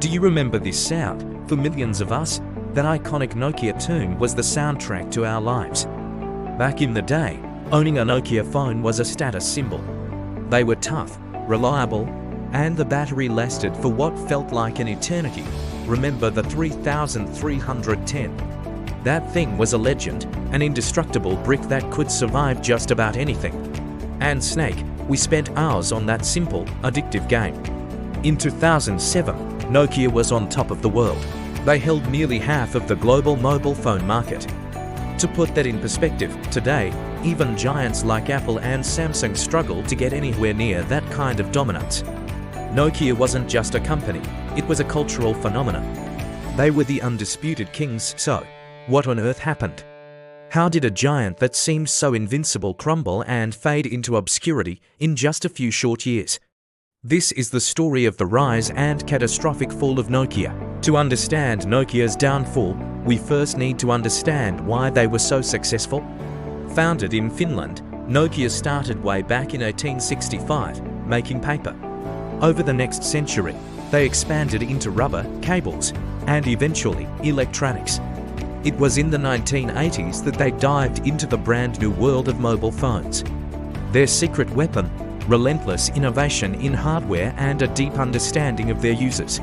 Do you remember this sound? For millions of us, that iconic Nokia tune was the soundtrack to our lives. Back in the day, owning a Nokia phone was a status symbol. They were tough, reliable, and the battery lasted for what felt like an eternity. Remember the 3310? That thing was a legend, an indestructible brick that could survive just about anything. And Snake, we spent hours on that simple, addictive game. In 2007, Nokia was on top of the world. They held nearly half of the global mobile phone market. To put that in perspective, today, even giants like Apple and Samsung struggle to get anywhere near that kind of dominance. Nokia wasn't just a company, it was a cultural phenomenon. They were the undisputed kings, so what on earth happened? How did a giant that seemed so invincible crumble and fade into obscurity in just a few short years? This is the story of the rise and catastrophic fall of Nokia. To understand Nokia's downfall, we first need to understand why they were so successful. Founded in Finland, Nokia started way back in 1865, making paper. Over the next century, they expanded into rubber, cables, and eventually electronics. It was in the 1980s that they dived into the brand new world of mobile phones. Their secret weapon: relentless innovation in hardware and a deep understanding of their users.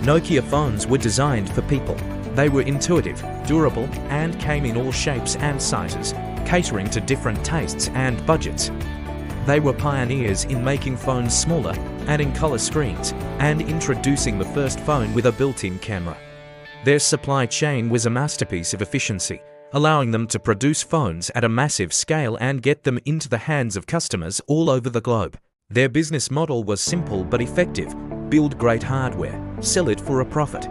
Nokia phones were designed for people. They were intuitive, durable, and came in all shapes and sizes, catering to different tastes and budgets. They were pioneers in making phones smaller, adding color screens, and introducing the first phone with a built-in camera. Their supply chain was a masterpiece of efficiency, allowing them to produce phones at a massive scale and get them into the hands of customers all over the globe. Their business model was simple but effective: build great hardware, sell it for a profit.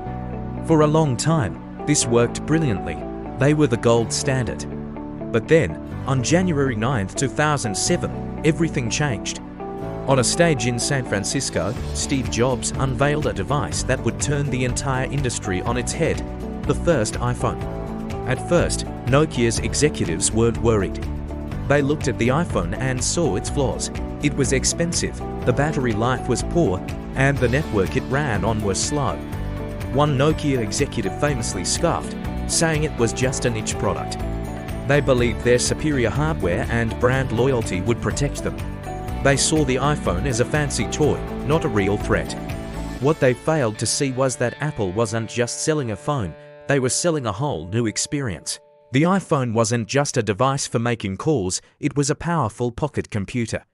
For a long time, this worked brilliantly. They were the gold standard. But then, on January 9, 2007, everything changed. On a stage in San Francisco, Steve Jobs unveiled a device that would turn the entire industry on its head: the first iPhone. At first, Nokia's executives weren't worried. They looked at the iPhone and saw its flaws. It was expensive, the battery life was poor, and the network it ran on was slow. One Nokia executive famously scoffed, saying it was just a niche product. They believed their superior hardware and brand loyalty would protect them. They saw the iPhone as a fancy toy, not a real threat. What they failed to see was that Apple wasn't just selling a phone, they were selling a whole new experience. The iPhone wasn't just a device for making calls, it was a powerful pocket computer.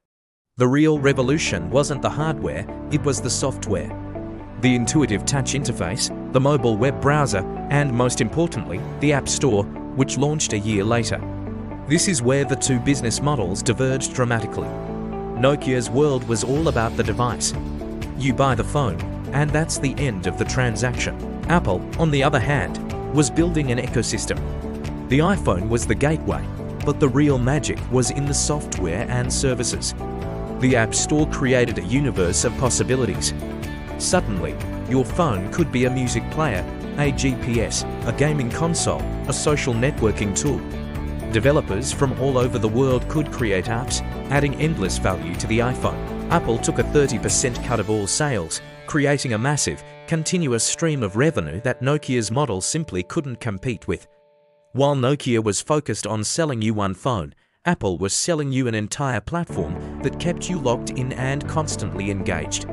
The real revolution wasn't the hardware, it was the software. The intuitive touch interface, the mobile web browser, and most importantly, the App Store, which launched a year later. This is where the two business models diverged dramatically. Nokia's world was all about the device. You buy the phone, and that's the end of the transaction. Apple, on the other hand, was building an ecosystem. The iPhone was the gateway, but the real magic was in the software and services. The App Store created a universe of possibilities. Suddenly, your phone could be a music player, a GPS, a gaming console, a social networking tool. Developers from all over the world could create apps, adding endless value to the iPhone. Apple took a 30% cut of all sales, creating a massive, continuous stream of revenue that Nokia's model simply couldn't compete with. While Nokia was focused on selling you one phone, Apple was selling you an entire platform that kept you locked in and constantly engaged.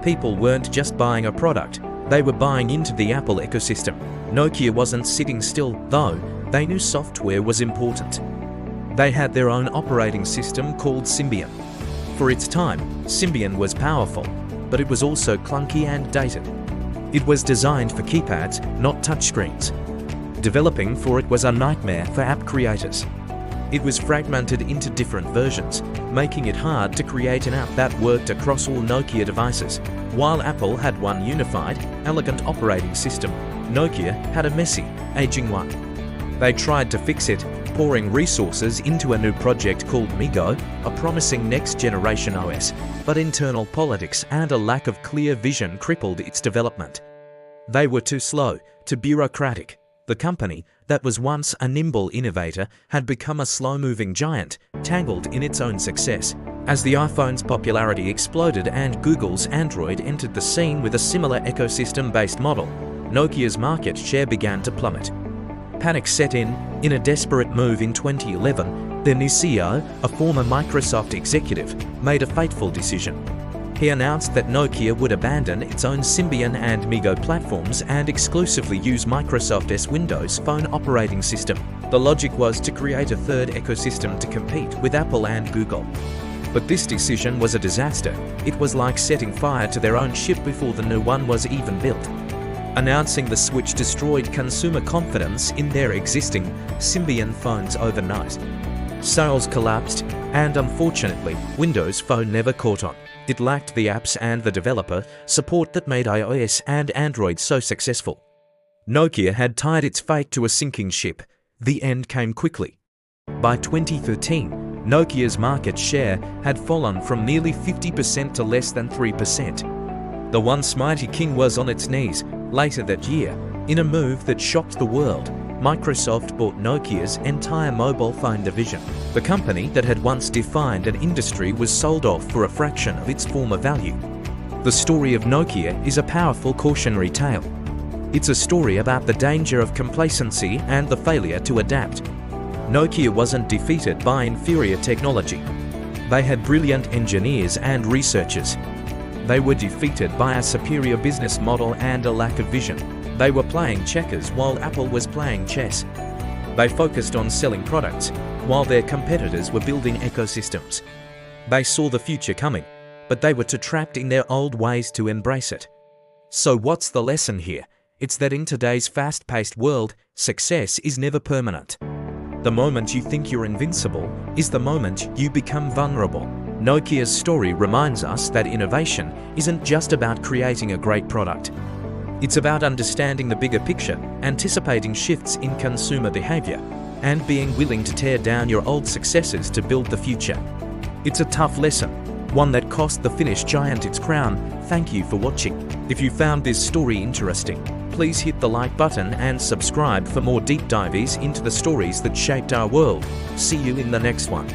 People weren't just buying a product, they were buying into the Apple ecosystem. Nokia wasn't sitting still, though. They knew software was important. They had their own operating system called Symbian. For its time, Symbian was powerful, but it was also clunky and dated. It was designed for keypads, not touchscreens. Developing for it was a nightmare for app creators. It was fragmented into different versions, making it hard to create an app that worked across all Nokia devices. While Apple had one unified, elegant operating system, Nokia had a messy, aging one. They tried to fix it, pouring resources into a new project called MeeGo, a promising next-generation OS, but internal politics and a lack of clear vision crippled its development. They were too slow, too bureaucratic. The company, that was once a nimble innovator, had become a slow-moving giant, tangled in its own success. As the iPhone's popularity exploded and Google's Android entered the scene with a similar ecosystem-based model, Nokia's market share began to plummet. Panic set in a desperate move in 2011, their new CEO, a former Microsoft executive, made a fateful decision. He announced that Nokia would abandon its own Symbian and MeeGo platforms and exclusively use Microsoft's Windows Phone operating system. The logic was to create a third ecosystem to compete with Apple and Google. But this decision was a disaster. It was like setting fire to their own ship before the new one was even built. Announcing the switch destroyed consumer confidence in their existing Symbian phones overnight. Sales collapsed, and unfortunately, Windows Phone never caught on. It lacked the apps and the developer support that made iOS and Android so successful. Nokia had tied its fate to a sinking ship. The end came quickly. By 2013, Nokia's market share had fallen from nearly 50% to less than 3%. The once mighty king was on its knees. Later that year, in a move that shocked the world, Microsoft bought Nokia's entire mobile phone division. The company that had once defined an industry was sold off for a fraction of its former value. The story of Nokia is a powerful cautionary tale. It's a story about the danger of complacency and the failure to adapt. Nokia wasn't defeated by inferior technology. They had brilliant engineers and researchers. They were defeated by a superior business model and a lack of vision. They were playing checkers while Apple was playing chess. They focused on selling products while their competitors were building ecosystems. They saw the future coming, but they were too trapped in their old ways to embrace it. So what's the lesson here? It's that in today's fast-paced world, success is never permanent. The moment you think you're invincible is the moment you become vulnerable. Nokia's story reminds us that innovation isn't just about creating a great product. It's about understanding the bigger picture, anticipating shifts in consumer behavior, and being willing to tear down your old successes to build the future. It's a tough lesson, one that cost the Finnish giant its crown. Thank you for watching. If you found this story interesting, please hit the like button and subscribe for more deep dives into the stories that shaped our world. See you in the next one.